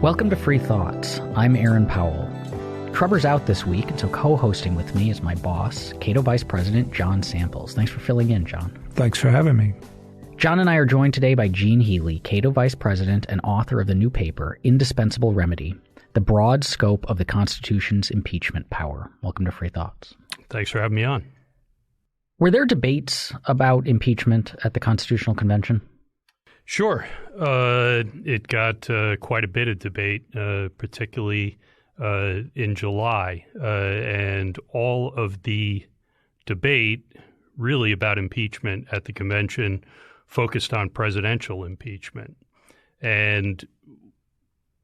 Welcome to Free Thoughts. I'm Aaron Powell. Trevor's out this week, and so co-hosting with me is my boss, Cato Vice President John Samples. Thanks for filling in, John. Thanks for having me. John and I are joined today by Gene Healy, Cato Vice President and author of the new paper, Indispensable Remedy, the broad scope of the Constitution's impeachment power. Welcome to Free Thoughts. Thanks for having me on. Were there debates about impeachment at the Constitutional Convention? Sure. It got quite a bit of debate, particularly in July. And all of the debate really about impeachment at the convention focused on presidential impeachment. And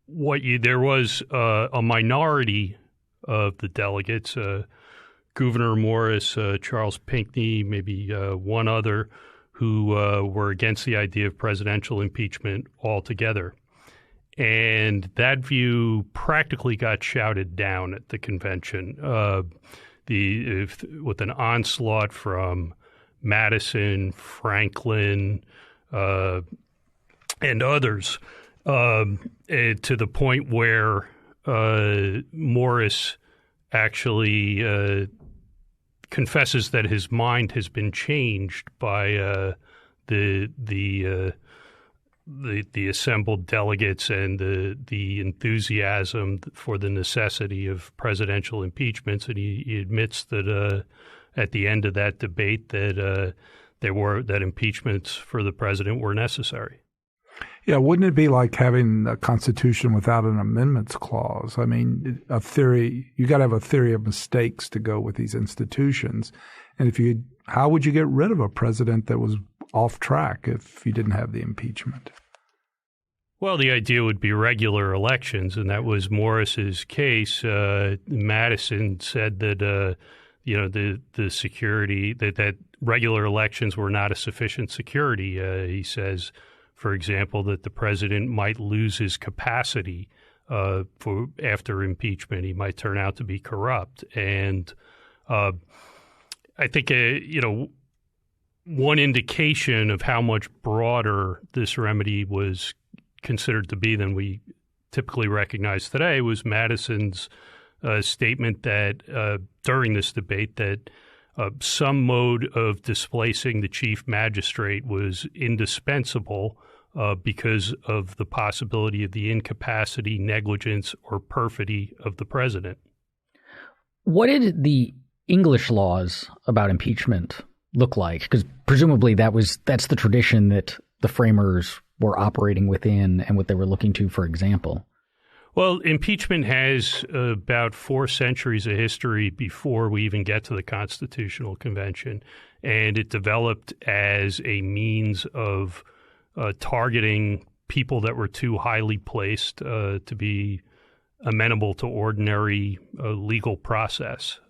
there was a minority of the delegates, Gouverneur Morris, Charles Pinckney, maybe one other, who were against the idea of presidential impeachment altogether. And that view practically got shouted down at the convention with an onslaught from Madison, Franklin, and others, to the point where Morris actually confesses that his mind has been changed by the assembled delegates and the enthusiasm for the necessity of presidential impeachments, and he admits that at the end of that debate that impeachments for the president were necessary. Yeah, wouldn't it be like having a constitution without an amendments clause? I mean, you got to have a theory of mistakes to go with these institutions. And how would you get rid of a president that was off track if you didn't have the impeachment? Well, the idea would be regular elections, and that was Morris's case. Madison said that the security that regular elections were not a sufficient security. He says, for example, that the president might lose his capacity after impeachment. He might turn out to be corrupt. And I think, one indication of how much broader this remedy was considered to be than we typically recognize today was Madison's statement that during this debate that some mode of displacing the Chief Magistrate was indispensable because of the possibility of the incapacity, negligence, or perfidy of the president. What did the English laws about impeachment look like? Because presumably that's the tradition that the framers were operating within and what they were looking to, for example. Well, impeachment has about 4 centuries of history before we even get to the Constitutional Convention, and it developed as a means of targeting people that were too highly placed to be amenable to ordinary legal process,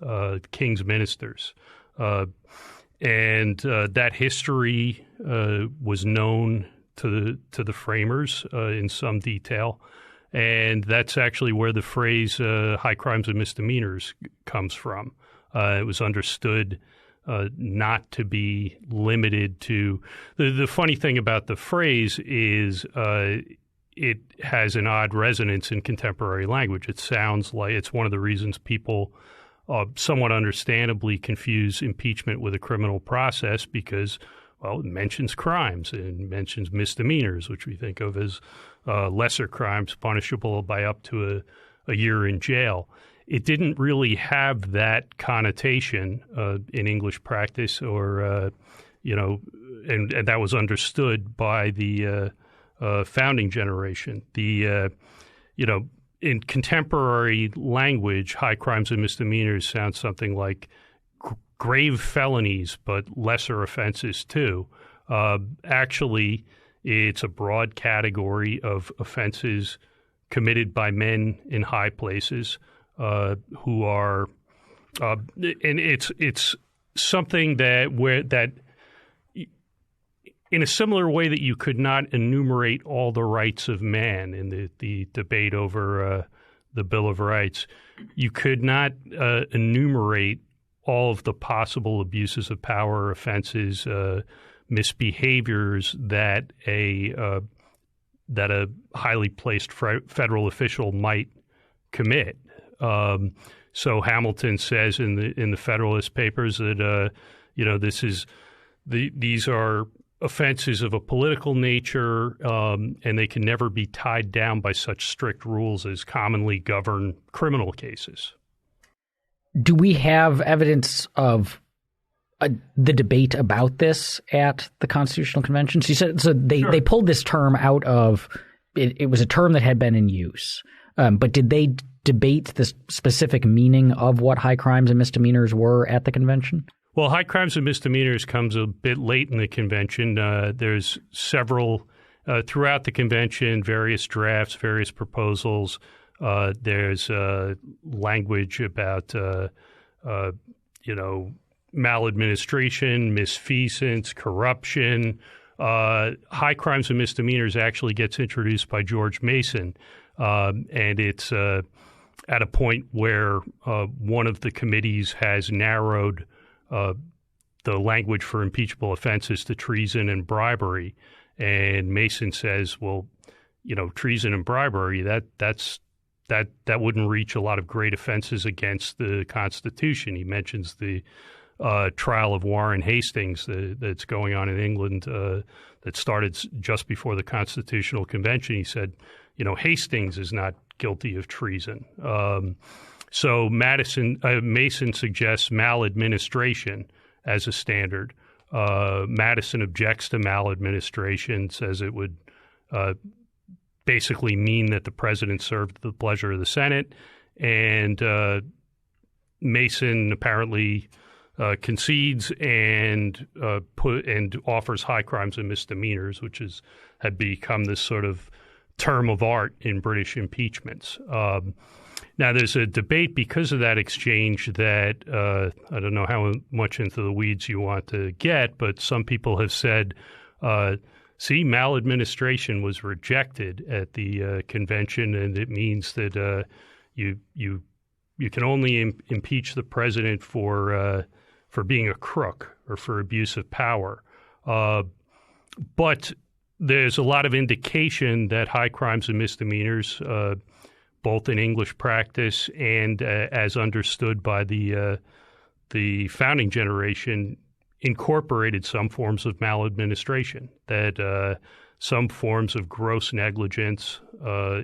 king's ministers. And that history was known to the framers in some detail. And that's actually where the phrase high crimes and misdemeanors comes from. It was understood not to be limited to the funny thing about the phrase is it has an odd resonance in contemporary language. It sounds like it's one of the reasons people somewhat understandably confuse impeachment with a criminal process because, well, it mentions crimes and mentions misdemeanors, which we think of as lesser crimes punishable by up to a year in jail. It didn't really have that connotation in English practice or, and that was understood by the founding generation. In contemporary language, high crimes and misdemeanors sound something like grave felonies, but lesser offenses too. Actually, it's a broad category of offenses committed by men in high places who are, and it's something that in a similar way that you could not enumerate all the rights of man in the debate over the Bill of Rights, you could not enumerate all of the possible abuses of power, offenses, misbehaviors that a that a highly placed federal official might commit. So Hamilton says in the Federalist Papers that these are offenses of a political nature, and they can never be tied down by such strict rules as commonly govern criminal cases. Do we have evidence of the debate about this at the Constitutional Convention? So you said they pulled this term out of it. It was a term that had been in use, but did they debate the specific meaning of what high crimes and misdemeanors were at the convention? Well, high crimes and misdemeanors comes a bit late in the convention. There's several throughout the convention, various drafts, various proposals. There's language about maladministration, misfeasance, corruption. High crimes and misdemeanors actually gets introduced by George Mason, and it's at a point where one of the committees has narrowed the language for impeachable offenses to treason and bribery. And Mason says, well, treason and bribery, that wouldn't reach a lot of great offenses against the Constitution. He mentions the trial of Warren Hastings that's going on in England that started just before the Constitutional Convention. He said, Hastings is not guilty of treason. So Mason suggests maladministration as a standard. Madison objects to maladministration, says it would basically mean that the president served the pleasure of the Senate. And Mason apparently concedes and offers high crimes and misdemeanors, which had become this sort of term of art in British impeachments. Now, there's a debate because of that exchange that I don't know how much into the weeds you want to get, but some people have said, maladministration was rejected at the convention, and it means that you can only impeach the president for being a crook or for abuse of power. But there's a lot of indication that high crimes and misdemeanors, both in English practice and as understood by the founding generation, incorporated some forms of maladministration, that some forms of gross negligence,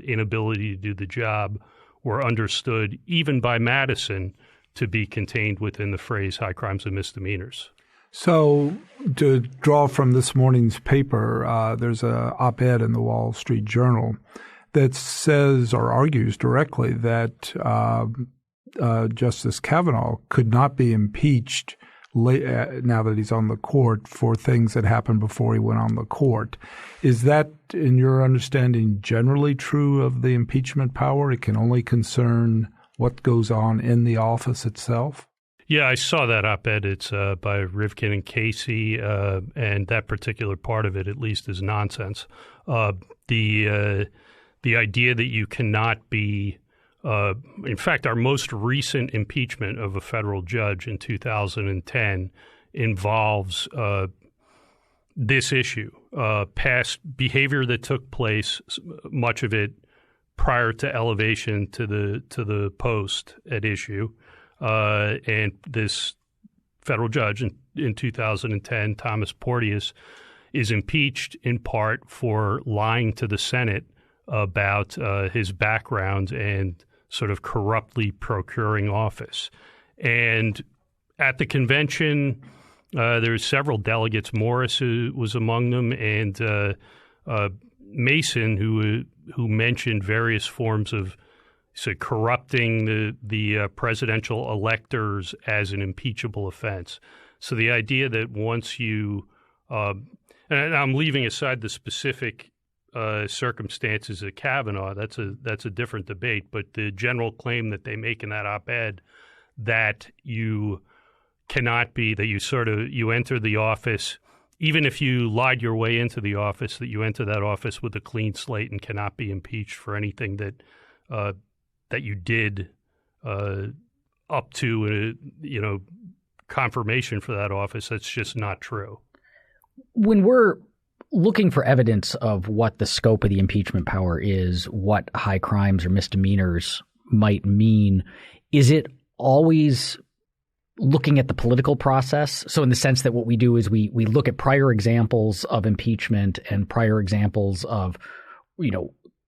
inability to do the job, were understood even by Madison to be contained within the phrase high crimes and misdemeanors. So to draw from this morning's paper, there's an op-ed in the Wall Street Journal that says or argues directly that Justice Kavanaugh could not be impeached now that he's on the court for things that happened before he went on the court. Is that, in your understanding, generally true of the impeachment power? It can only concern what goes on in the office itself? Yeah, I saw that op-ed. It's by Rivkin and Casey, and that particular part of it, at least, is nonsense. The idea that you cannot be in fact, our most recent impeachment of a federal judge in 2010 involves this issue, past behavior that took place, much of it prior to elevation to the post at issue. And this federal judge in 2010, Thomas Porteous, is impeached in part for lying to the Senate about his background and sort of corruptly procuring office. And at the convention, there's several delegates. Morris who was among them, and Mason, who mentioned various forms of corrupting the presidential electors as an impeachable offense. So the idea that once you and I'm leaving aside the specific circumstances of Kavanaugh, that's a different debate. But the general claim that they make in that op-ed that you cannot be, that you enter the office, even if you lied your way into the office, that you enter that office with a clean slate and cannot be impeached for anything that you did up to confirmation for that office. That's just not true. When we're looking for evidence of what the scope of the impeachment power is, what high crimes or misdemeanors might mean, is it always looking at the political process? So in the sense that what we do is we look at prior examples of impeachment and prior examples of,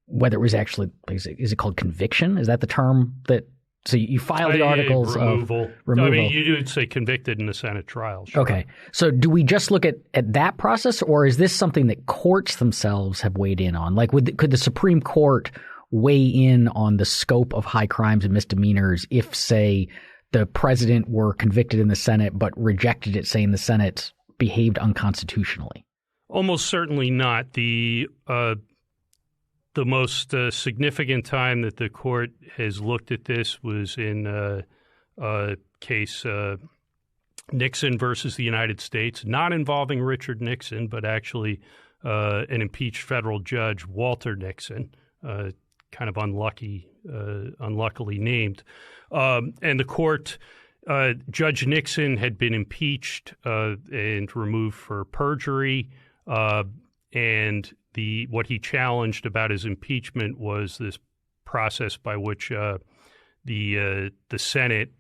whether it was actually, is it called conviction? Is that the term that, so you file the articles removal. of removal? I mean, you would say convicted in the Senate trial. Sure. Okay. So do we just look at that process, or is this something that courts themselves have weighed in on? Like, could the Supreme Court weigh in on the scope of high crimes and misdemeanors if, say, the president were convicted in the Senate but rejected it, saying the Senate behaved unconstitutionally? Almost certainly not. The most significant time that the court has looked at this was in a case Nixon versus the United States, not involving Richard Nixon, but actually an impeached federal judge, Walter Nixon, kind of unluckily named. And the court, Judge Nixon had been impeached and removed for perjury, and what he challenged about his impeachment was this process by which the Senate,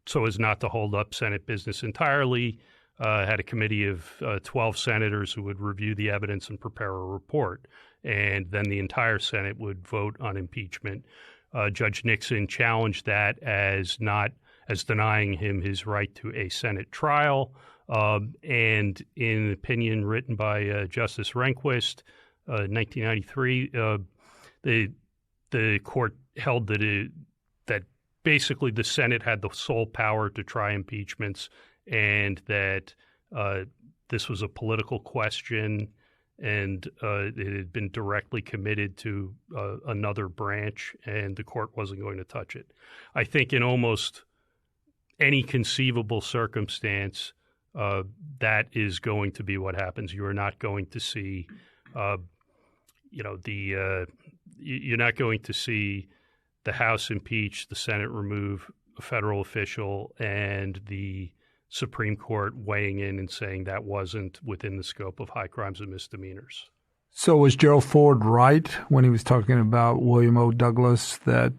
so as not to hold up Senate business entirely, had a committee of 12 senators who would review the evidence and prepare a report, and then the entire Senate would vote on impeachment. Judge Nixon challenged that as denying him his right to a Senate trial. And in an opinion written by Justice Rehnquist, 1993, the court held that basically the Senate had the sole power to try impeachments, and that this was a political question, and it had been directly committed to another branch, and the court wasn't going to touch it. I think in almost any conceivable circumstance, that is going to be what happens. You are not going to see, you're not going to see the House impeach, the Senate remove a federal official, and the Supreme Court weighing in and saying that wasn't within the scope of high crimes and misdemeanors. So was Gerald Ford right when he was talking about William O. Douglas that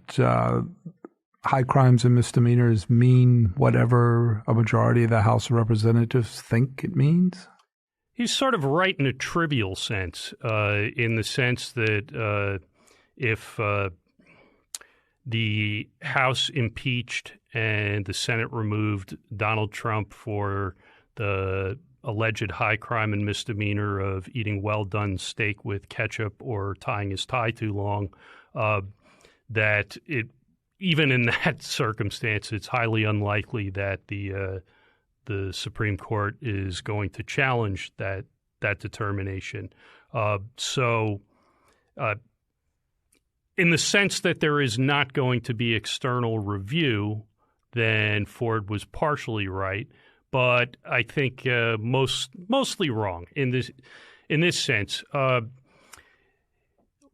high crimes and misdemeanors mean whatever a majority of the House of Representatives think it means? He's sort of right in a trivial sense, in the sense that if the House impeached and the Senate removed Donald Trump for the alleged high crime and misdemeanor of eating well-done steak with ketchup or tying his tie too long, that even in that circumstance, it's highly unlikely that the Supreme Court is going to challenge that determination. In the sense that there is not going to be external review, then Ford was partially right, but I think mostly wrong in this sense.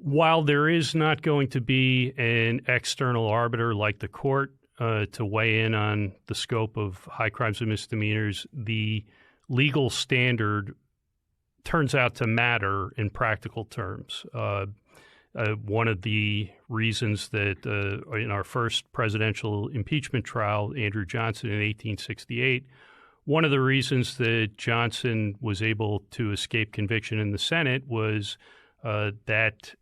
While there is not going to be an external arbiter like the court to weigh in on the scope of high crimes and misdemeanors, the legal standard turns out to matter in practical terms. One of the reasons that in our first presidential impeachment trial, Andrew Johnson in 1868, one of the reasons that Johnson was able to escape conviction in the Senate was that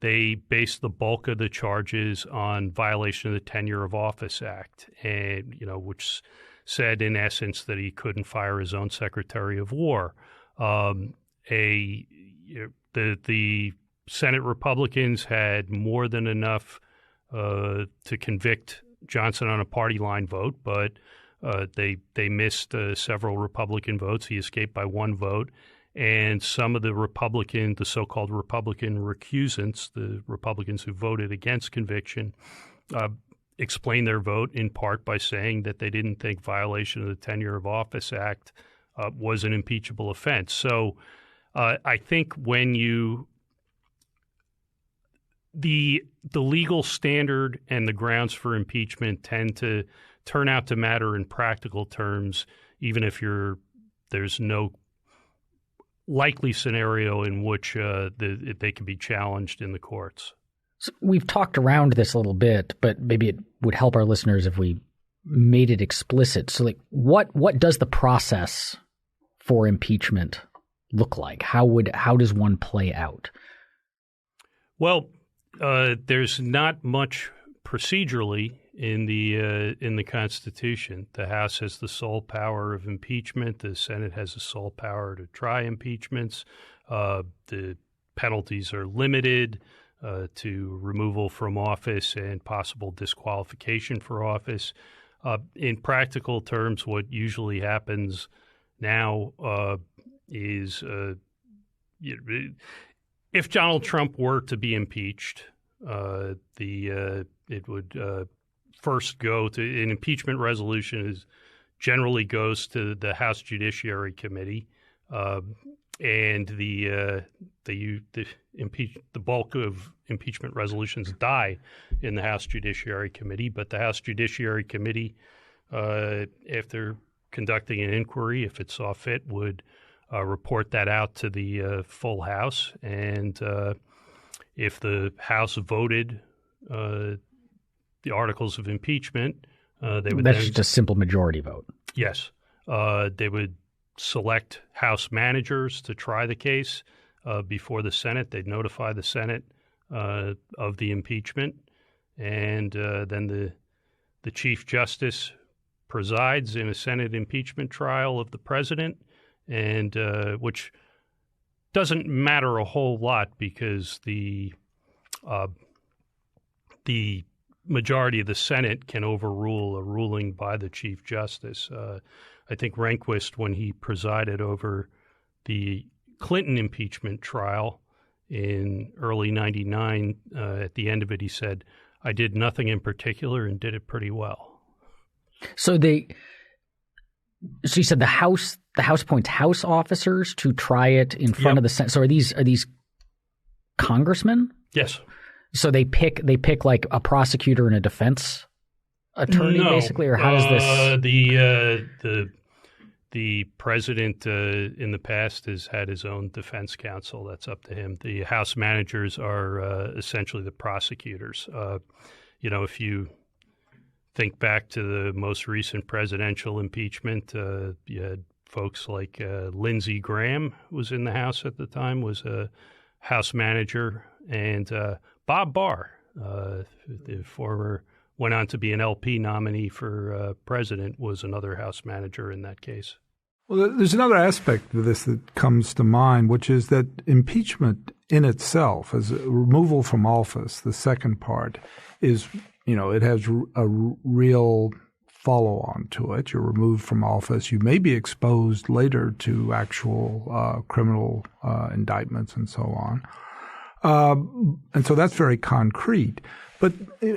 they based the bulk of the charges on violation of the Tenure of Office Act, and which said in essence that he couldn't fire his own Secretary of War. The Senate Republicans had more than enough to convict Johnson on a party line vote, but they missed several Republican votes. He escaped by one vote. And some of the so-called Republican recusants, the Republicans who voted against conviction, explained their vote in part by saying that they didn't think violation of the Tenure of Office Act was an impeachable offense. So I think when the legal standard and the grounds for impeachment tend to turn out to matter in practical terms, even if there's no likely scenario in which they can be challenged in the courts. So we've talked around this a little bit, but maybe it would help our listeners if we made it explicit. So, like, what does the process for impeachment look like? How does one play out? Well, there's not much procedurally in the Constitution. The House has the sole power of impeachment. The Senate has the sole power to try impeachments. The penalties are limited to removal from office and possible disqualification for office. In practical terms, what usually happens now is if Donald Trump were to be impeached, it would first go to an impeachment resolution. Generally goes to the House Judiciary Committee, and the bulk of impeachment resolutions die in the House Judiciary Committee. But the House Judiciary Committee, after conducting an inquiry, if it saw fit, would report that out to the full House. And if the House voted the articles of impeachment, they would That's just a simple majority vote. Yes. They would select House managers to try the case before the Senate. They'd notify the Senate of the impeachment. And then the Chief Justice presides in a Senate impeachment trial of the president, and which doesn't matter a whole lot because the majority of the Senate can overrule a ruling by the Chief Justice. I think Rehnquist, when he presided over the Clinton impeachment trial in early '99, at the end of it, he said, "I did nothing in particular and did it pretty well." So you said the House appoints House officers to try it in front of the Senate. So are these congressmen? Yes. So they pick like a prosecutor and a defense attorney, basically, or how does this? The president in the past has had his own defense counsel. That's up to him. The House managers are essentially the prosecutors. If you think back to the most recent presidential impeachment, you had folks like Lindsey Graham, who was in the House at the time, was a House manager, and Bob Barr, the former, went on to be an LP nominee for president, was another House manager in that case. Well, there's another aspect of this that comes to mind, which is that impeachment in itself, as a removal from office, the second part, is, it has a real follow-on to it. You're removed from office. You may be exposed later to actual criminal indictments and so on. And so that's very concrete. But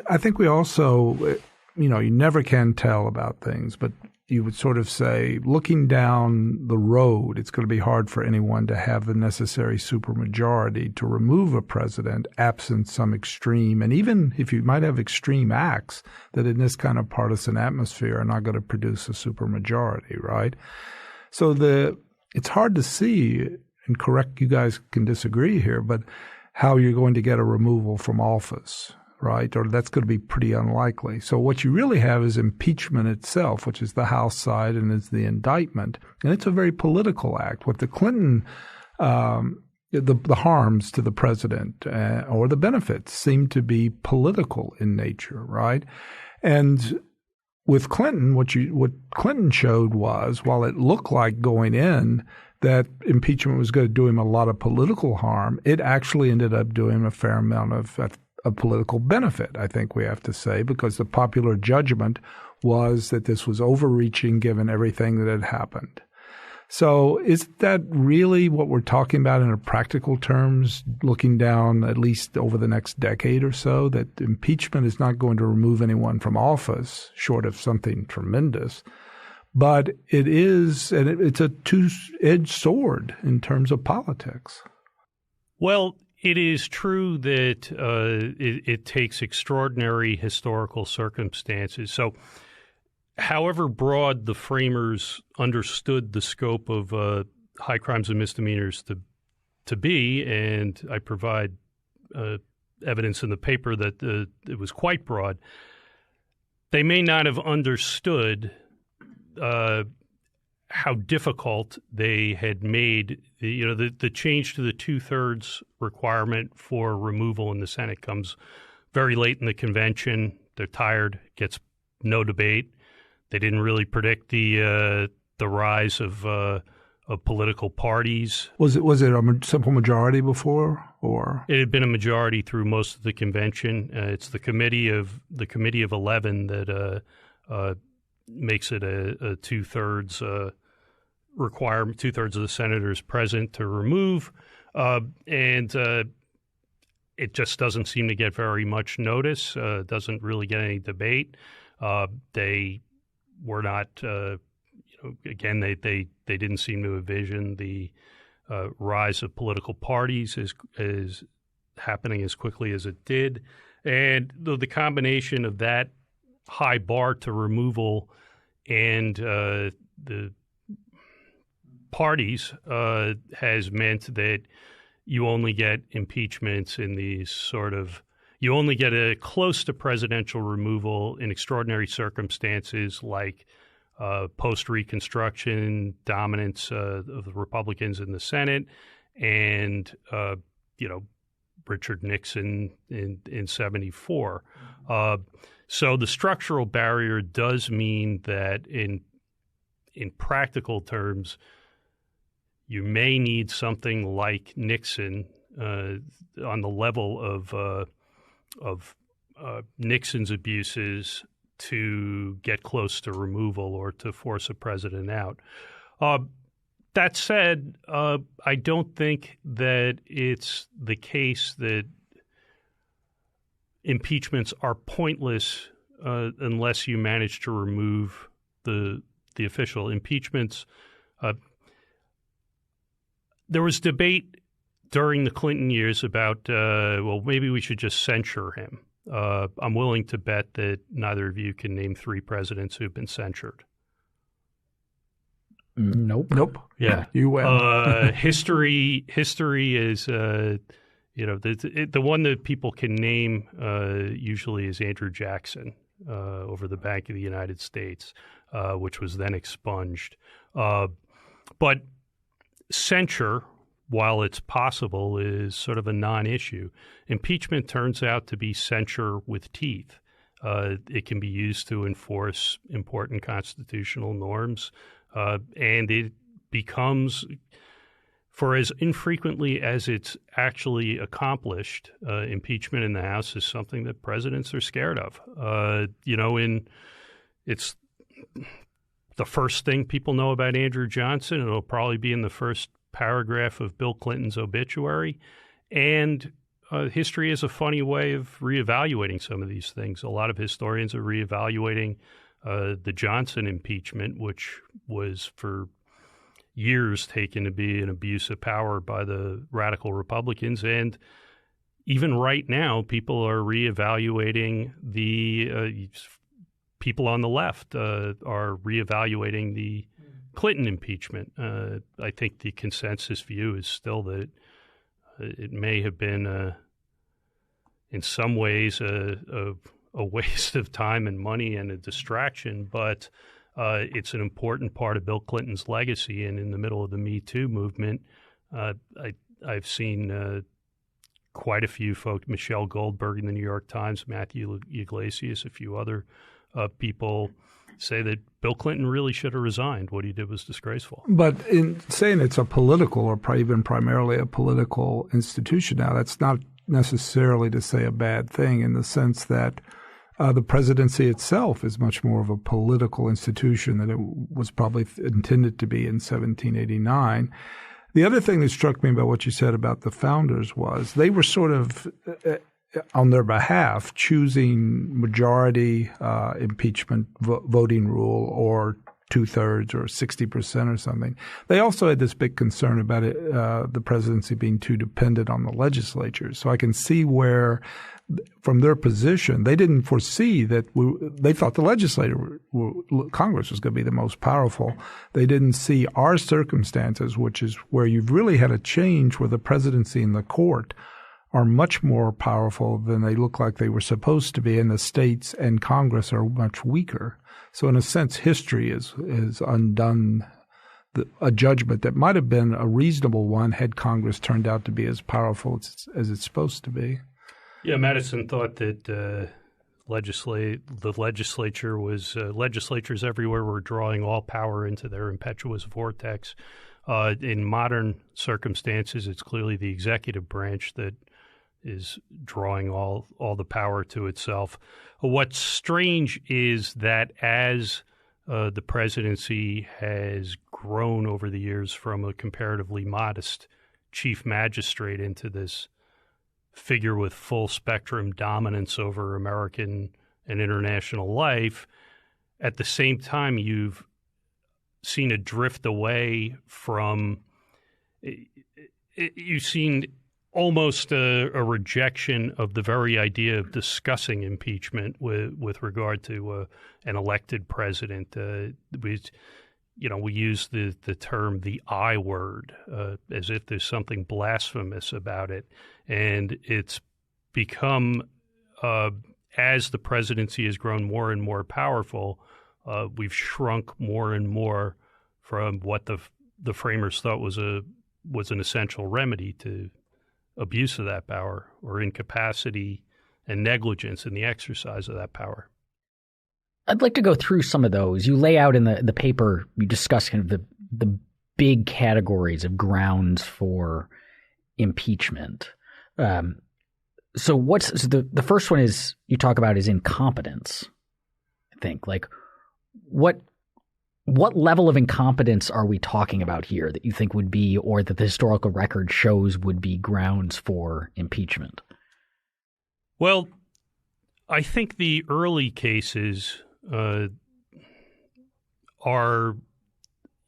I think we also, you never can tell about things, but you would sort of say, looking down the road, it's going to be hard for anyone to have the necessary supermajority to remove a president absent some extreme, and even if you might have extreme acts that in this kind of partisan atmosphere are not going to produce a supermajority, right? So it's hard to see, and correct, you guys can disagree here, but how you're going to get a removal from office, right? Or that's going to be pretty unlikely. So what you really have is impeachment itself, which is the House side and is the indictment. And it's a very political act. What the Clinton, the harms to the president or the benefits seem to be political in nature, right? And with Clinton, what Clinton showed was, while it looked like going in that impeachment was going to do him a lot of political harm, it actually ended up doing him a fair amount of political benefit, I think we have to say, because the popular judgment was that this was overreaching given everything that had happened. So is that really what we're talking about in practical terms, looking down at least over the next decade or so, that impeachment is not going to remove anyone from office, short of something tremendous? But it is, and it's a two-edged sword in terms of politics. Well, it is true that it takes extraordinary historical circumstances. So however broad the framers understood the scope of high crimes and misdemeanors to be, and I provide evidence in the paper that it was quite broad. They may not have understood how difficult they had made the change to the 2/3 requirement for removal in the Senate comes very late in the convention. They're tired, gets no debate. They didn't really predict the rise of political parties. Was it a simple majority before, or it had been a majority through most of the convention? It's the committee of 11 that makes it a 2/3 requirement. 2/3 of the senators present to remove, and it just doesn't seem to get very much notice. Doesn't really get any debate. They were not. Again, they didn't seem to envision the rise of political parties as happening as quickly as it did, and the combination of that high bar to removal and the parties has meant that you only get impeachments in these you only get a close to presidential removal in extraordinary circumstances like post-Reconstruction dominance of the Republicans in the Senate and, Richard Nixon in 74. So the structural barrier does mean that in practical terms, you may need something like Nixon on the level of Nixon's abuses to get close to removal or to force a president out. That said, I don't think that it's the case that impeachments are pointless unless you manage to remove the official impeachments. There was debate during the Clinton years about, maybe we should just censure him. I'm willing to bet that neither of you can name 3 presidents who've been censured. Nope. Yeah, you win. History is, the one that people can name usually is Andrew Jackson over the Bank of the United States, which was then expunged. But censure, while it's possible, is sort of a non-issue. Impeachment turns out to be censure with teeth. It can be used to enforce important constitutional norms, and it becomes, for as infrequently as it's actually accomplished, impeachment in the House is something that presidents are scared of. It's the first thing people know about Andrew Johnson. It'll probably be in the first paragraph of Bill Clinton's obituary. And history is a funny way of reevaluating some of these things. A lot of historians are reevaluating the Johnson impeachment, which was for years taken to be an abuse of power by the radical Republicans. And even right now, people are reevaluating people on the left are reevaluating the Clinton impeachment. I think the consensus view is still that it may have been, in some ways, a waste of time and money and a distraction, but it's an important part of Bill Clinton's legacy. And in the middle of the Me Too movement, I've seen quite a few folks, Michelle Goldberg in the New York Times, Matthew Iglesias, a few other people say that Bill Clinton really should have resigned. What he did was disgraceful. But in saying it's a political or even primarily a political institution now, that's not necessarily to say a bad thing in the sense that the presidency itself is much more of a political institution than it was probably intended to be in 1789. The other thing that struck me about what you said about the founders was they were sort of on their behalf choosing majority impeachment voting rule or 2/3 or 60% or something. They also had this big concern about the presidency being too dependent on the legislature. So I can see where from their position, they didn't foresee that they thought the Congress was going to be the most powerful. They didn't see our circumstances, which is where you've really had a change where the presidency and the court are much more powerful than they look like they were supposed to be, and the states and Congress are much weaker. So in a sense, history is undone a judgment that might have been a reasonable one had Congress turned out to be as powerful as it's supposed to be. Yeah, Madison thought that the legislature was legislatures everywhere were drawing all power into their impetuous vortex. In modern circumstances, it's clearly the executive branch that is drawing all the power to itself. What's strange is that as the presidency has grown over the years from a comparatively modest chief magistrate into this figure with full spectrum dominance over American and international life, at the same time you've seen a drift away from you've seen almost a rejection of the very idea of discussing impeachment with regard to an elected president. We use the term the I word as if there's something blasphemous about it. And it's become, as the presidency has grown more and more powerful, we've shrunk more and more from what the framers thought was an essential remedy to abuse of that power or incapacity and negligence in the exercise of that power. I'd like to go through some of those. You lay out in the paper, you discuss kind of the big categories of grounds for impeachment. So the first one is you talk about is incompetence, I think. Like what level of incompetence are we talking about here that you think would be, or that the historical record shows would be grounds for impeachment? Well, I think the early cases are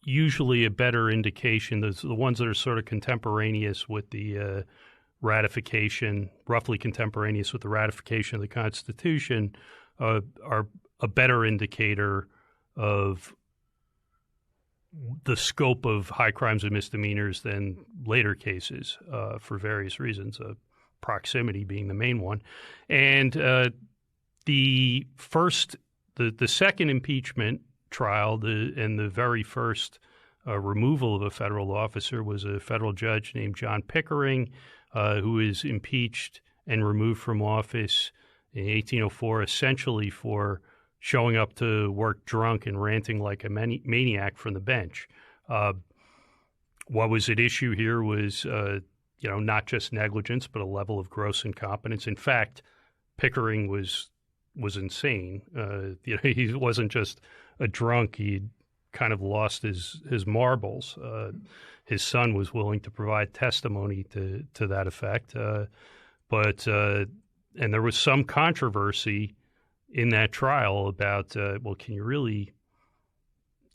usually a better indication. The ones that are sort of contemporaneous with the ratification, roughly contemporaneous with the ratification of the Constitution, are a better indicator of the scope of high crimes and misdemeanors than later cases for various reasons, proximity being the main one. And the second impeachment trial and the very first removal of a federal officer was a federal judge named John Pickering, who was impeached and removed from office in 1804 essentially for showing up to work drunk and ranting like a maniac from the bench. What was at issue here was, not just negligence, but a level of gross incompetence. In fact, Pickering was insane. He wasn't just a drunk; he'd kind of lost his marbles. His son was willing to provide testimony to that effect, but there was some controversy in that trial about, can you really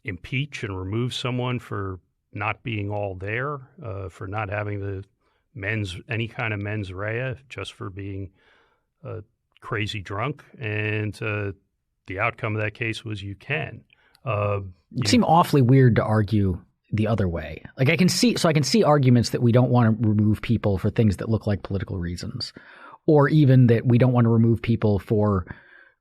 impeach and remove someone for not being all there, for not having any kind of mens rea, just for being crazy drunk? And the outcome of that case was you can. It seemed awfully weird to argue the other way. Like I can see arguments that we don't want to remove people for things that look like political reasons, or even that we don't want to remove people for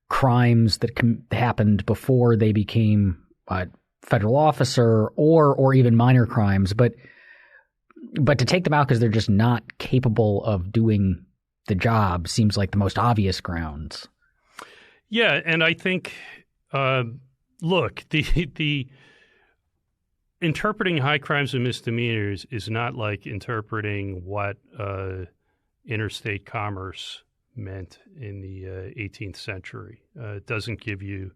crimes that happened before they became a federal officer, or even minor crimes. But to take them out because they're just not capable of doing the job seems like the most obvious grounds. Yeah, and I think, look, the interpreting high crimes and misdemeanors is not like interpreting what interstate commerce meant in the 18th century. It doesn't give you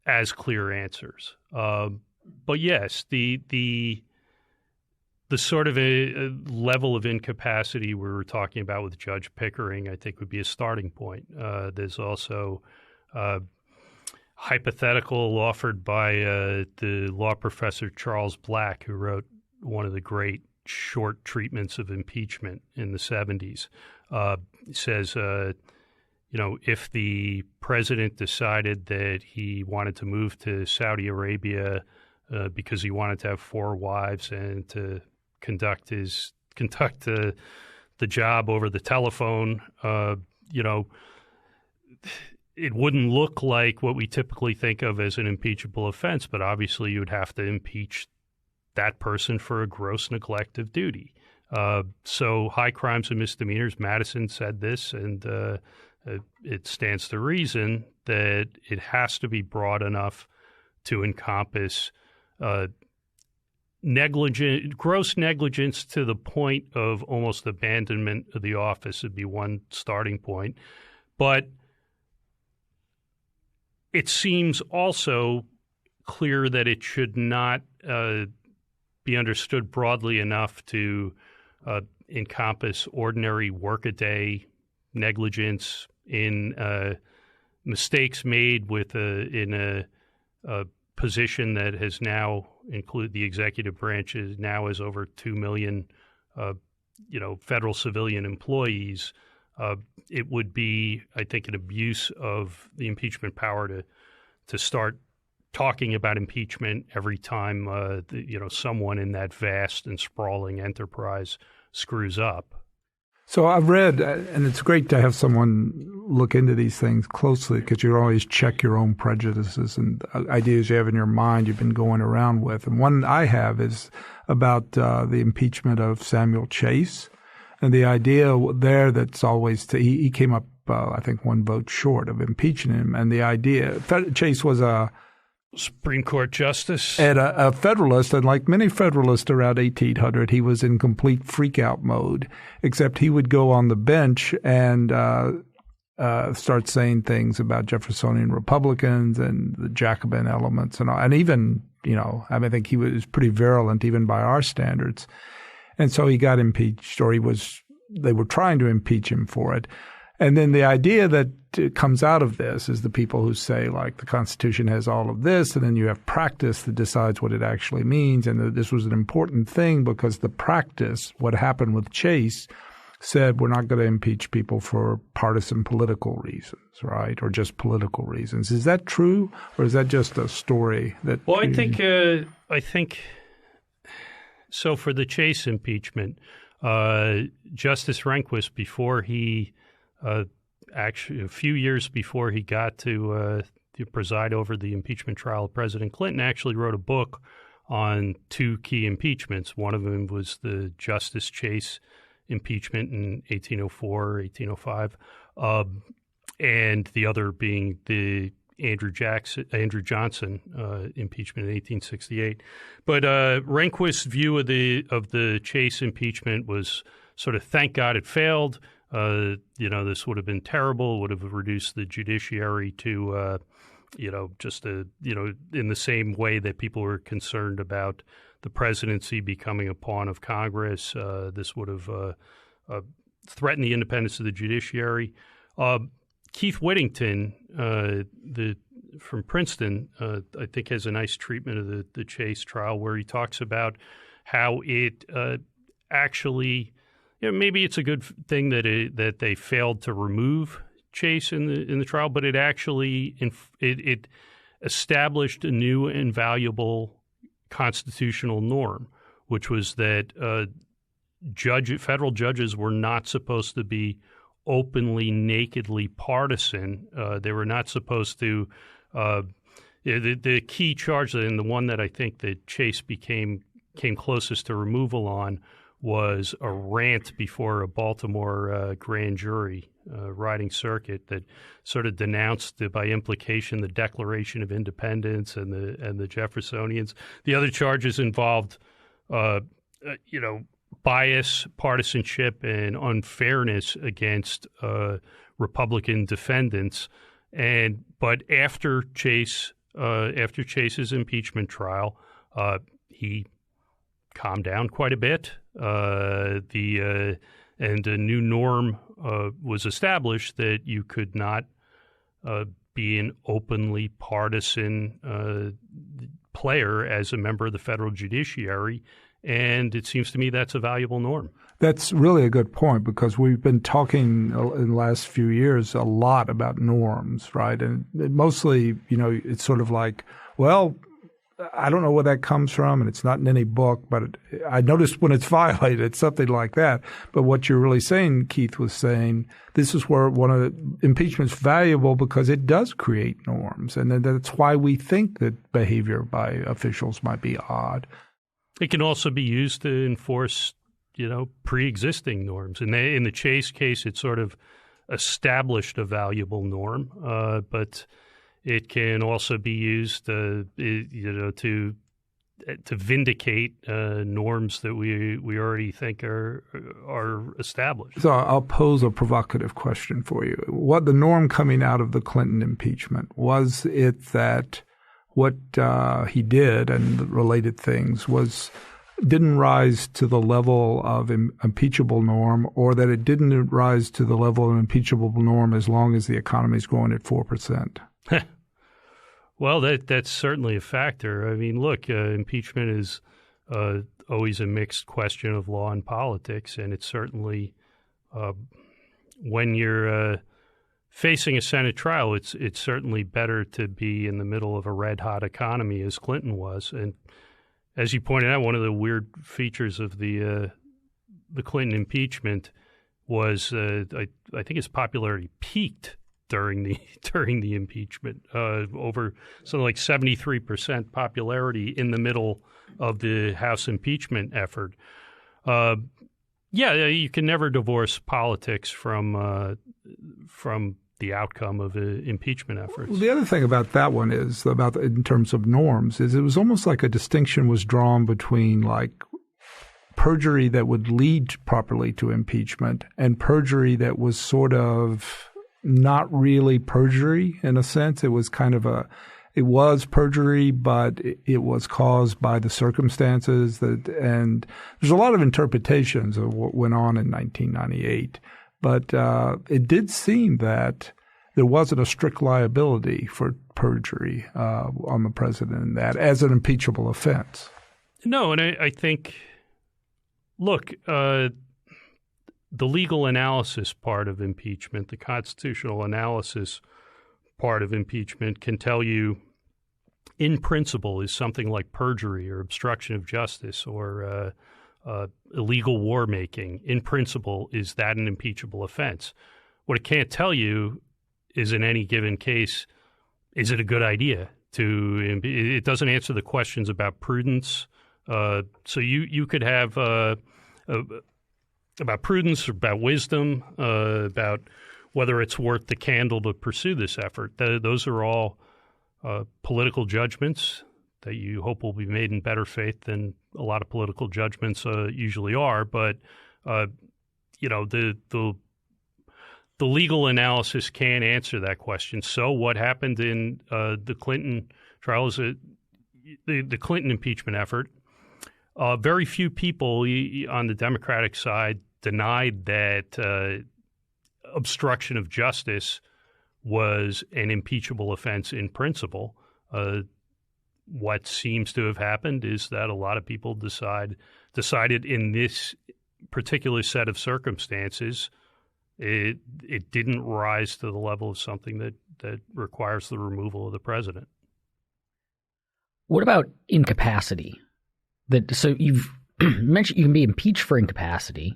as clear answers. But yes, the sort of a level of incapacity we were talking about with Judge Pickering, I think, would be a starting point. There's also hypothetical offered by the law professor Charles Black, who wrote one of the great short treatments of impeachment in the 70s. Says, if the president decided that he wanted to move to Saudi Arabia because he wanted to have 4 wives and to conduct the job over the telephone, it wouldn't look like what we typically think of as an impeachable offense, but obviously you would have to impeach that person for a gross neglect of duty. So high crimes and misdemeanors, Madison said this, and it stands to reason that it has to be broad enough to encompass gross negligence to the point of almost abandonment of the office would be one starting point. But it seems also clear that it should not be understood broadly enough to encompass ordinary workaday negligence in mistakes made in a position that has now included the executive branch now has over 2 million federal civilian employees. It would be, I think, an abuse of the impeachment power to start talking about impeachment every time someone in that vast and sprawling enterprise screws up. So I've read, and it's great to have someone look into these things closely because you always check your own prejudices and ideas you have in your mind you've been going around with. And one I have is about the impeachment of Samuel Chase. And the idea there that's always he came up, I think, 1 vote short of impeaching him. And the idea, Chase was a Supreme Court justice and a Federalist, and like many Federalists around 1800, he was in complete freak-out mode, except he would go on the bench and start saying things about Jeffersonian Republicans and the Jacobin elements and all. And even, I think he was pretty virulent even by our standards. And so he got impeached, or they were trying to impeach him for it. And then the idea that comes out of this is the people who say, like, the Constitution has all of this, and then you have practice that decides what it actually means. And this was an important thing because the practice, what happened with Chase, said we're not going to impeach people for partisan political reasons, right, or just political reasons. Is that true, or is that just a story that? Well, I think so. For the Chase impeachment, Justice Rehnquist, before he actually a few years before he got to preside over the impeachment trial of President Clinton, actually wrote a book on 2 key impeachments. One of them was the Justice Chase impeachment in 1804, 1805, and the other being the Andrew Johnson impeachment in 1868. But Rehnquist's view of the Chase impeachment was sort of, thank God it failed. This would have been terrible, would have reduced the judiciary to, in the same way that people were concerned about the presidency becoming a pawn of Congress. This would have threatened the independence of the judiciary. Keith Whittington, from Princeton, I think has a nice treatment of the Chase trial where he talks about how it actually – maybe it's a good thing that they failed to remove Chase in the trial, but it actually it established a new and valuable constitutional norm, which was that federal judges were not supposed to be openly, nakedly partisan. They were not supposed to. The key charge, and the one that I think that Chase came closest to removal on, was a rant before a Baltimore grand jury riding circuit that sort of denounced, by implication, the Declaration of Independence and the Jeffersonians. The other charges involved, bias, partisanship, and unfairness against Republican defendants. But after Chase's impeachment trial, he calmed down quite a bit. And a new norm was established that you could not be an openly partisan player as a member of the federal judiciary, And it seems to me that's a valuable norm. That's really a good point, because we've been talking in the last few years a lot about norms, right? And mostly, it's sort of like, well, I don't know where that comes from, and it's not in any book, but I noticed when it's violated, it's something like that. But what you're really saying, Keith was saying, this is where one of the impeachment's valuable, because it does create norms. And then that's why we think that behavior by officials might be odd. It can also be used to enforce, pre-existing norms. In the Chase case, it sort of established a valuable norm, but it can also be used, to vindicate norms that we already think are established. So I'll pose a provocative question for you. What the norm coming out of the Clinton impeachment, was it that what he did and the related things didn't rise to the level of impeachable norm, or that it didn't rise to the level of impeachable norm as long as the economy is growing at 4%? Well, that's certainly a factor. I mean, look, impeachment is always a mixed question of law and politics, and it's certainly when you're facing a Senate trial, it's certainly better to be in the middle of a red-hot economy, as Clinton was. And as you pointed out, one of the weird features of the Clinton impeachment was I think his popularity peaked during the impeachment, over something like 73% popularity in the middle of the House impeachment effort. You can never divorce politics from the outcome of impeachment efforts. Well, the other thing about that one is in terms of norms, is it was almost like a distinction was drawn between like perjury that would lead properly to impeachment and perjury that was sort of not really perjury in a sense. It was kind of it was perjury, but it was caused by the circumstances and there's a lot of interpretations of what went on in 1998. But it did seem that there wasn't a strict liability for perjury on the president in that as an impeachable offense. No, and I think, look, the legal analysis part of impeachment, the constitutional analysis part of impeachment can tell you, in principle, is something like perjury or obstruction of justice or illegal war making. In principle, is that an impeachable offense? What it can't tell you is, in any given case, is it a good idea to? It doesn't answer the questions about prudence. So you could have about prudence, about wisdom, about whether it's worth the candle to pursue this effort. Those are all political judgments that you hope will be made in better faith than a lot of political judgments usually are. But the legal analysis can't answer that question. So what happened in the Clinton trial is the Clinton impeachment effort. Very few people on the Democratic side denied that obstruction of justice was an impeachable offense in principle. What seems to have happened is that a lot of people decided in this particular set of circumstances, it didn't rise to the level of something that requires the removal of the president. What about incapacity? So you've mentioned you can be impeached for incapacity,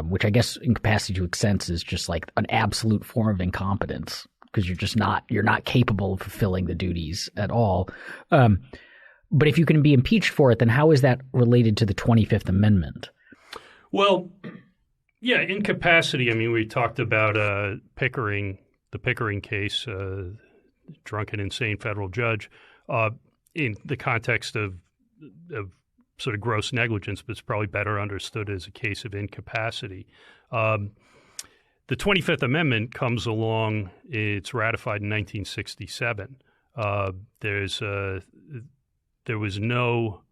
which I guess incapacity to extent is just like an absolute form of incompetence because you're not capable of fulfilling the duties at all. But if you can be impeached for it, then how is that related to the 25th Amendment? Well, yeah, incapacity. I mean, we talked about Pickering, the Pickering case, drunken, insane federal judge, in the context of sort of gross negligence, but it's probably better understood as a case of incapacity. The 25th Amendment comes along. It's ratified in 1967. There was no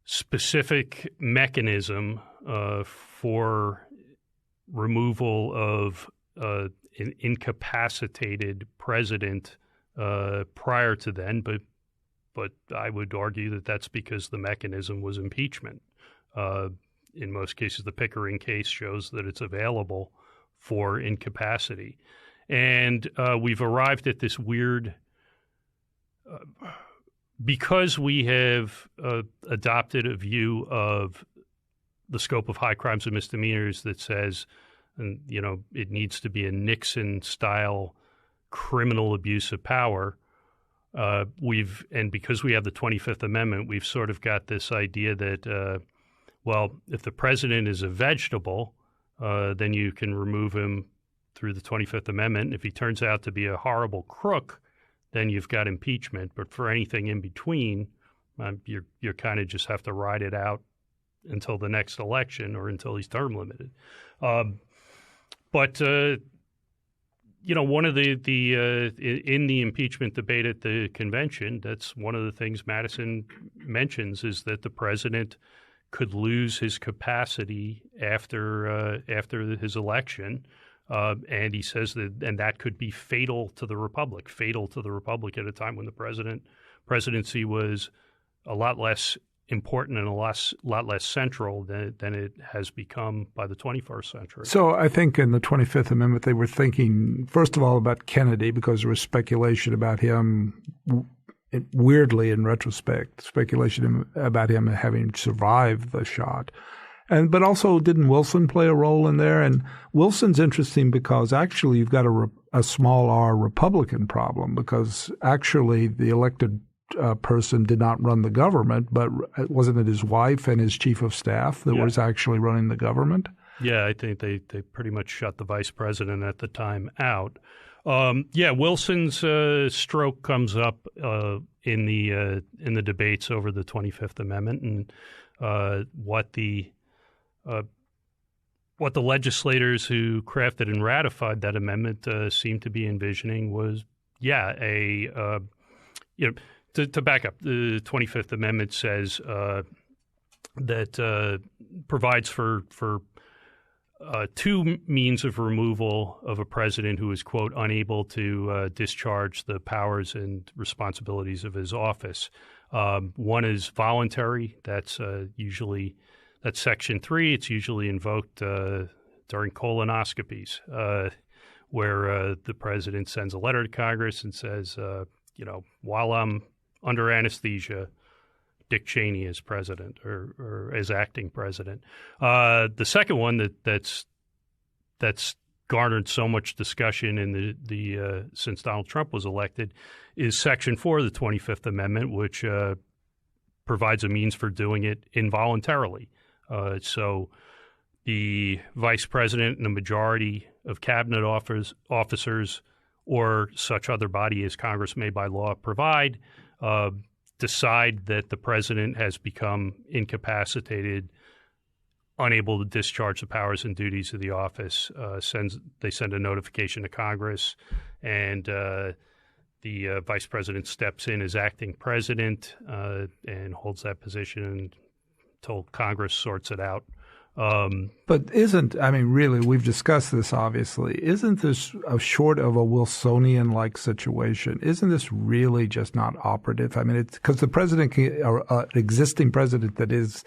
specific mechanism for removal of an incapacitated president prior to then, but but I would argue that that's because the mechanism was impeachment. In most cases, the Pickering case shows that it's available for incapacity. And we've arrived at this weird, because we have adopted a view of the scope of high crimes and misdemeanors that says, it needs to be a Nixon-style criminal abuse of power. Because we have the 25th Amendment, we've sort of got this idea that, if the president is a vegetable, then you can remove him through the 25th Amendment. If he turns out to be a horrible crook, then you've got impeachment. But for anything in between, you kind of just have to ride it out until the next election or until he's term limited. One of in the impeachment debate at the convention, that's one of the things Madison mentions is that the president could lose his capacity after his election, and he says that could be fatal to the republic at a time when the presidency was a lot less important and a lot less central than it has become by the 21st century. So I think in the 25th Amendment they were thinking, first of all, about Kennedy because there was speculation about him, weirdly in retrospect, speculation about him having survived the shot. But also, didn't Wilson play a role in there? And Wilson's interesting because actually you've got a small r Republican problem because actually the elected person did not run the government, but wasn't it his wife and his chief of staff that was actually running the government? Yeah, I think they pretty much shut the vice president at the time out. Wilson's stroke comes up in the debates over the 25th Amendment, and what the legislators who crafted and ratified that amendment seemed to be envisioning was To back up, the 25th Amendment says that provides for two means of removal of a president who is, quote, unable to discharge the powers and responsibilities of his office. One is voluntary. That's Section 3. It's usually invoked during colonoscopies, where the president sends a letter to Congress and says, while I'm under anesthesia, Dick Cheney is president or as acting president. The second one that's garnered so much discussion in the since Donald Trump was elected is Section 4 of the 25th Amendment, which provides a means for doing it involuntarily. So the vice president and a majority of cabinet officers or such other body as Congress may by law provide decide that the president has become incapacitated, unable to discharge the powers and duties of the office. They send a notification to Congress, and the vice president steps in as acting president and holds that position until Congress sorts it out. But really, we've discussed this, obviously. Isn't this short of a Wilsonian-like situation? Isn't this really just not operative? I mean, it's because the president, or an existing president that is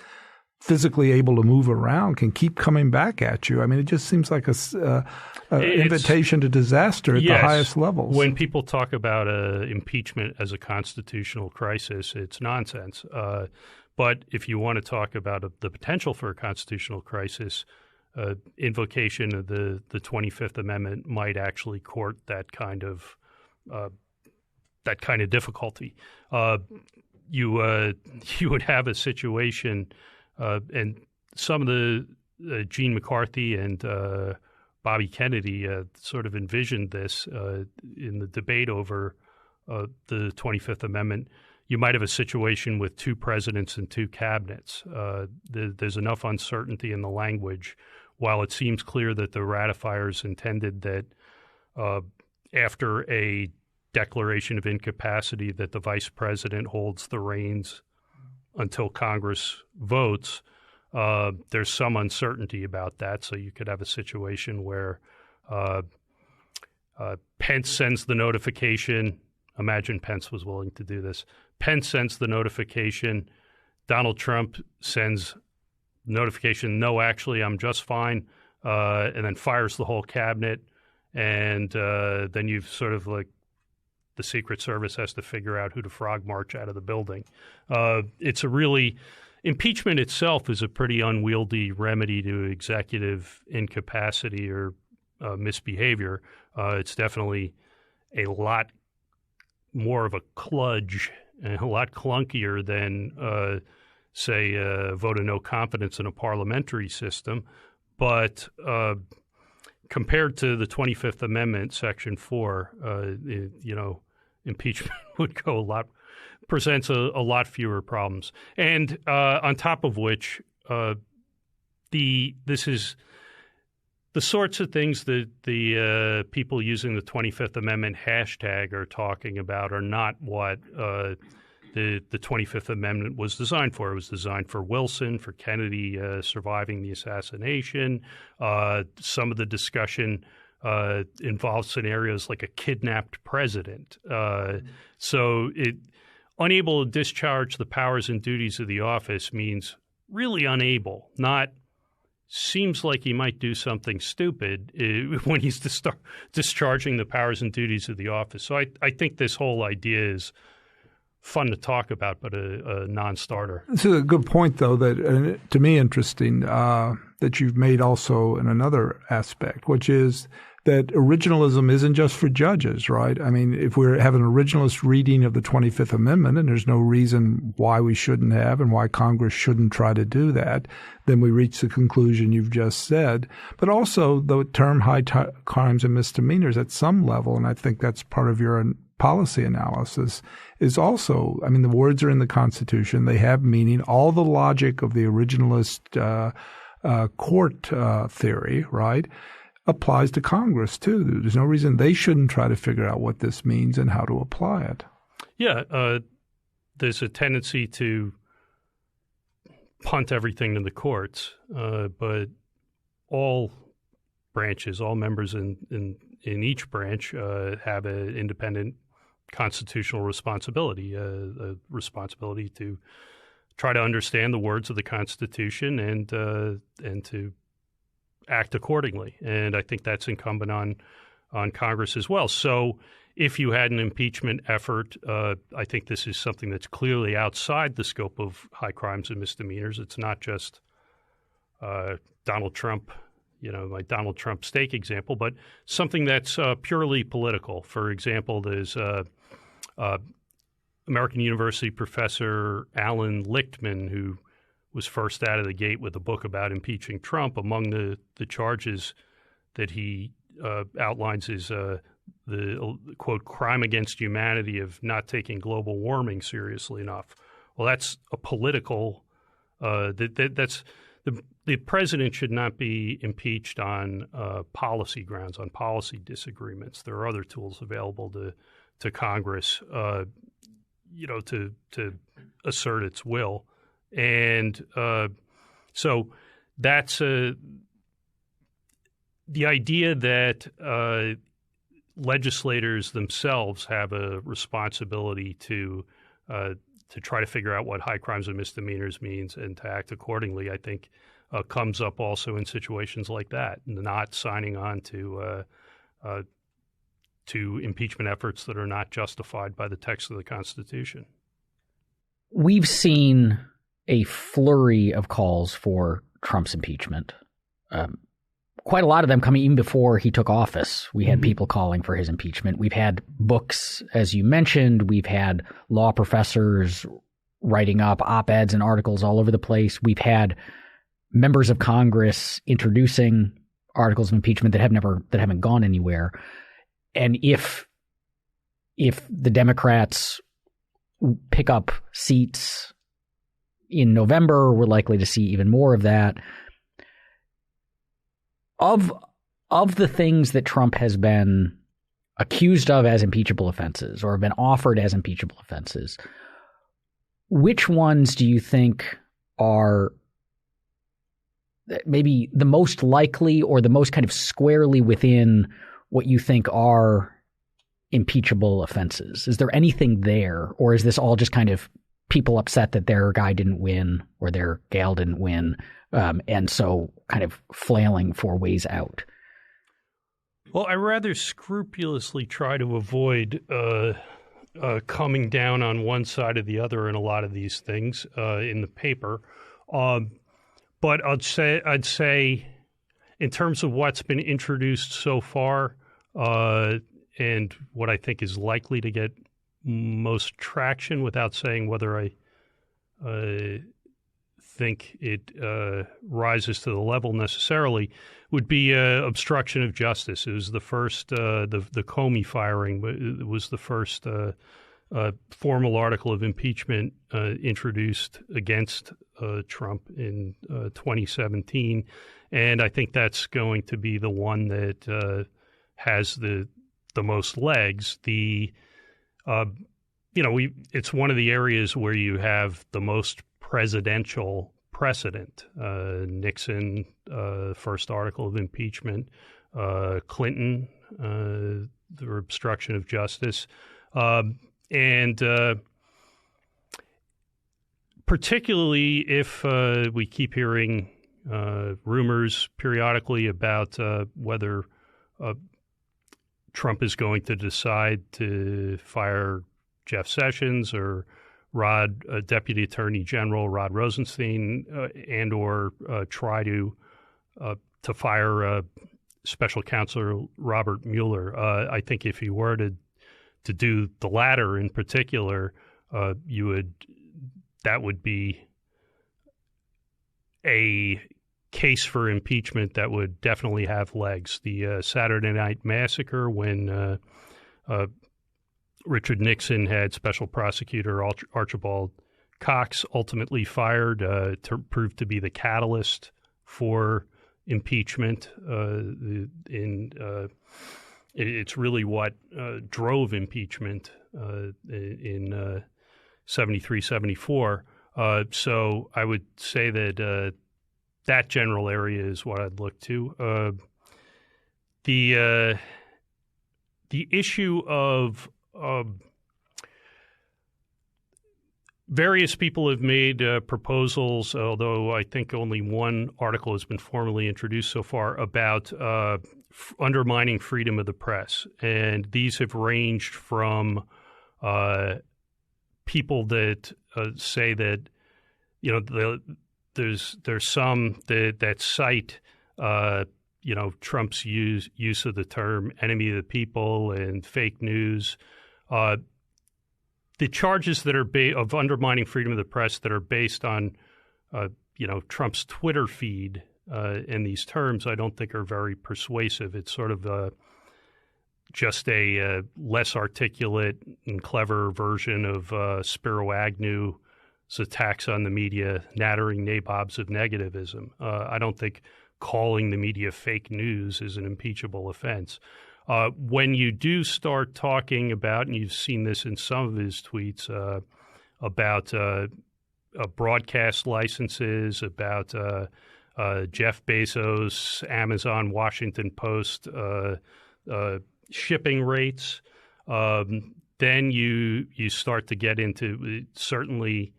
physically able to move around can keep coming back at you. I mean, it just seems like an invitation to disaster at the highest levels. When people talk about impeachment as a constitutional crisis, it's nonsense. But if you want to talk about the potential for a constitutional crisis, invocation of the 25th Amendment might actually court that kind of difficulty. You would have a situation, and some of the Gene McCarthy and Bobby Kennedy sort of envisioned this in the debate over the 25th Amendment. You might have a situation with two presidents and two cabinets. There's enough uncertainty in the language. While it seems clear that the ratifiers intended that after a declaration of incapacity that the vice president holds the reins until Congress votes, there's some uncertainty about that. So you could have a situation where Pence sends the notification imagine Pence was willing to do this. Pence sends the notification. Donald Trump sends notification, no, actually, I'm just fine, and then fires the whole cabinet. And then you've sort of like the Secret Service has to figure out who to frog march out of the building. Impeachment itself is a pretty unwieldy remedy to executive incapacity or misbehavior. It's definitely a lot more of a kludge and a lot clunkier than, say, vote of no confidence in a parliamentary system. But compared to the 25th Amendment, Section 4, impeachment would go presents a lot fewer problems. And on top of which, this is the sorts of things that the people using the 25th Amendment hashtag are talking about are not what the 25th Amendment was designed for. It was designed for Wilson, for Kennedy surviving the assassination. Some of the discussion involves scenarios like a kidnapped president. So unable to discharge the powers and duties of the office means really unable, not seems like he might do something stupid when he's discharging the powers and duties of the office. So I think this whole idea is fun to talk about, but a non-starter. This is a good point, though, that to me interesting, that you've made also in another aspect, which is that originalism isn't just for judges, right? I mean, if we have an originalist reading of the 25th Amendment, and there's no reason why we shouldn't have and why Congress shouldn't try to do that, then we reach the conclusion you've just said. But also the term high crimes and misdemeanors at some level, and I think that's part of your policy analysis, is also, I mean, the words are in the Constitution. They have meaning. All the logic of the originalist court theory, right, applies to Congress, too. There's no reason they shouldn't try to figure out what this means and how to apply it. Yeah, there's a tendency to punt everything to the courts, but all branches, all members in each branch have an independent constitutional responsibility, a responsibility to try to understand the words of the Constitution and to act accordingly. And I think that's incumbent on Congress as well. So if you had an impeachment effort, I think this is something that's clearly outside the scope of high crimes and misdemeanors. It's not just Donald Trump, like Donald Trump steak example, but something that's purely political. For example, there's American University professor Alan Lichtman, who was first out of the gate with a book about impeaching Trump. Among the charges that he outlines is the, quote, crime against humanity of not taking global warming seriously enough. Well, that's a political that's the president should not be impeached on policy grounds, on policy disagreements. There are other tools available to Congress, to assert its will. And so that's the idea that legislators themselves have a responsibility to try to figure out what high crimes and misdemeanors means and to act accordingly, I think comes up also in situations like that, not signing on to impeachment efforts that are not justified by the text of the Constitution. We've seen a flurry of calls for Trump's impeachment. Quite a lot of them coming even before he took office. We had people calling for his impeachment. We've had books, as you mentioned. We've had law professors writing up op-eds and articles all over the place. We've had members of Congress introducing articles of impeachment that haven't gone anywhere. And if the Democrats pick up seats in November, we're likely to see even more of that. Of the things that Trump has been accused of as impeachable offenses or have been offered as impeachable offenses, which ones do you think are maybe the most likely or the most kind of squarely within what you think are impeachable offenses? Is there anything there, or is this all just kind of people upset that their guy didn't win or their gal didn't win, and so kind of flailing for ways out? Well, I rather scrupulously try to avoid coming down on one side or the other in a lot of these things in the paper. But I'd say in terms of what's been introduced so far and what I think is likely to get most traction, without saying whether I think it rises to the level necessarily, would be obstruction of justice. It was the first, the Comey firing was the first formal article of impeachment introduced against Trump in 2017. And I think that's going to be the one that has the most legs. It's one of the areas where you have the most presidential precedent. Nixon, first article of impeachment, Clinton, the obstruction of justice, and particularly if we keep hearing rumors periodically about whether Trump is going to decide to fire Jeff Sessions or Deputy Attorney General Rod Rosenstein, and or try to fire Special Counsel Robert Mueller. I think if he were to do the latter in particular, that would be a case for impeachment that would definitely have legs. The Saturday Night Massacre, when Richard Nixon had Special Prosecutor Archibald Cox ultimately fired, to prove to be the catalyst for impeachment. It's really what drove impeachment in 73, 74. So I would say that that general area is what I'd look to. The issue of various people have made proposals, although I think only one article has been formally introduced so far, about undermining freedom of the press. And these have ranged from people that say that, there's some that cite Trump's use of the term enemy of the people and fake news. The charges that are of undermining freedom of the press that are based on, Trump's Twitter feed in these terms, I don't think are very persuasive. It's sort of just a less articulate and clever version of Spiro Agnew's attacks on the media, nattering nabobs of negativism. I don't think calling the media fake news is an impeachable offense. When you do start talking about, and you've seen this in some of his tweets, about broadcast licenses, about Jeff Bezos, Amazon, Washington Post shipping rates, then you start to get into certainly,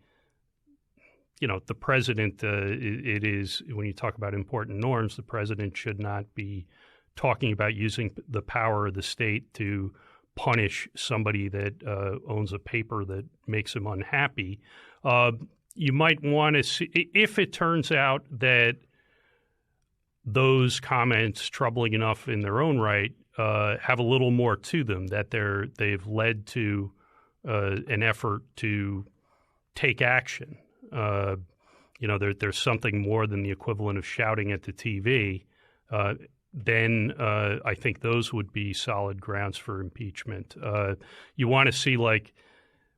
the president, it is, when you talk about important norms, the president should not be talking about using the power of the state to punish somebody that owns a paper that makes him unhappy. You might want to see, if it turns out that those comments, troubling enough in their own right, have a little more to them, that they've led to an effort to take action. There's something more than the equivalent of shouting at the TV. Then I think those would be solid grounds for impeachment. You want to see, like,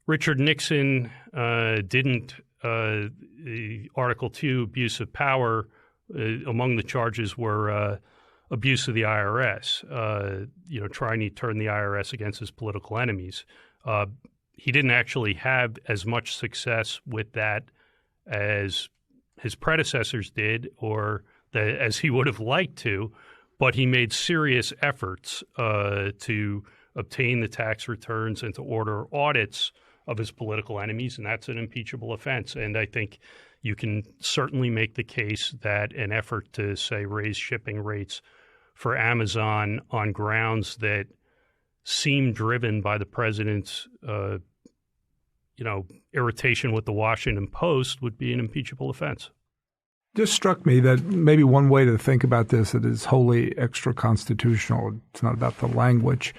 Richard Nixon didn't Article 2 abuse of power. Among the charges were abuse of the IRS, trying to turn the IRS against his political enemies. He didn't actually have as much success with that as his predecessors did, or as he would have liked to, but he made serious efforts to obtain the tax returns and to order audits of his political enemies, and that's an impeachable offense. And I think you can certainly make the case that an effort to, say, raise shipping rates for Amazon on grounds that seem driven by the president's, irritation with the Washington Post would be an impeachable offense. Just struck me that maybe one way to think about this that is wholly extra-constitutional, it's not about the language,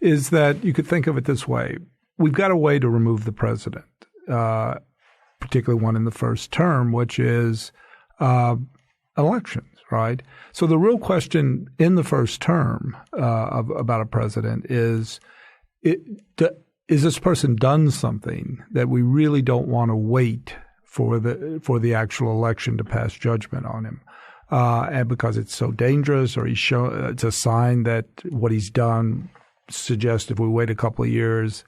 is that you could think of it this way. We've got a way to remove the president, particularly one in the first term, which is elections, right? So the real question in the first term about a president is this person done something that we really don't want to wait for the actual election to pass judgment on him, and because it's so dangerous, or it's a sign that what he's done suggests if we wait a couple of years,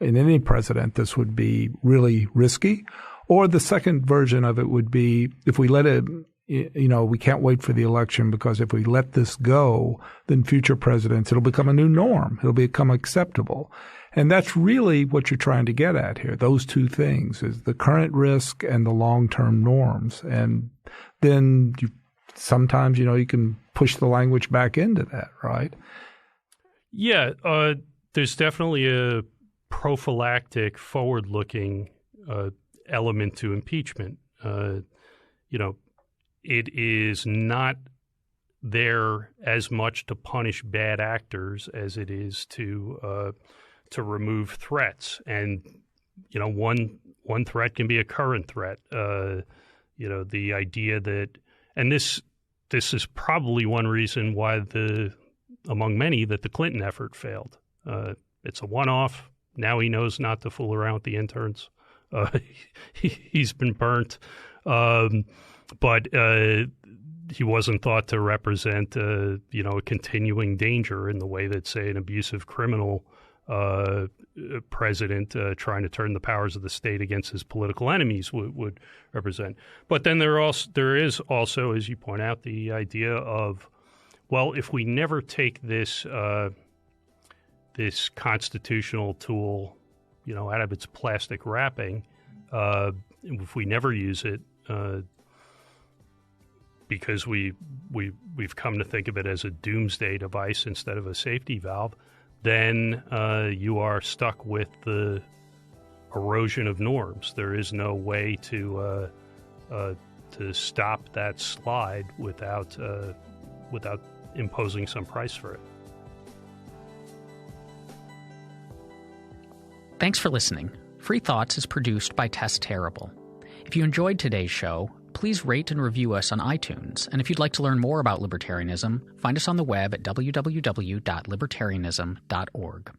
in any president, this would be really risky. Or the second version of it would be if we let it, we can't wait for the election because if we let this go, then future presidents, it'll become a new norm. It'll become acceptable. And that's really what you're trying to get at here. Those two things is the current risk and the long-term norms. And then sometimes, you can push the language back into that, right? Yeah, there's definitely a prophylactic, forward-looking element to impeachment. It is not there as much to punish bad actors as it is to remove threats. And one threat can be a current threat. The idea that, and this is probably one reason why among many that the Clinton effort failed. It's a one-off. Now he knows not to fool around with the interns. He's been burnt. But he wasn't thought to represent, a continuing danger in the way that, say, an abusive criminal president trying to turn the powers of the state against his political enemies would represent. But then there is also, as you point out, the idea of, well, if we never take this constitutional tool, out of its plastic wrapping, if we never use it, because we've come to think of it as a doomsday device instead of a safety valve, then you are stuck with the erosion of norms. There is no way to stop that slide without imposing some price for it. Thanks for listening. Free Thoughts is produced by Tess Terrible. If you enjoyed today's show, please rate and review us on iTunes. And if you'd like to learn more about libertarianism, find us on the web at www.libertarianism.org.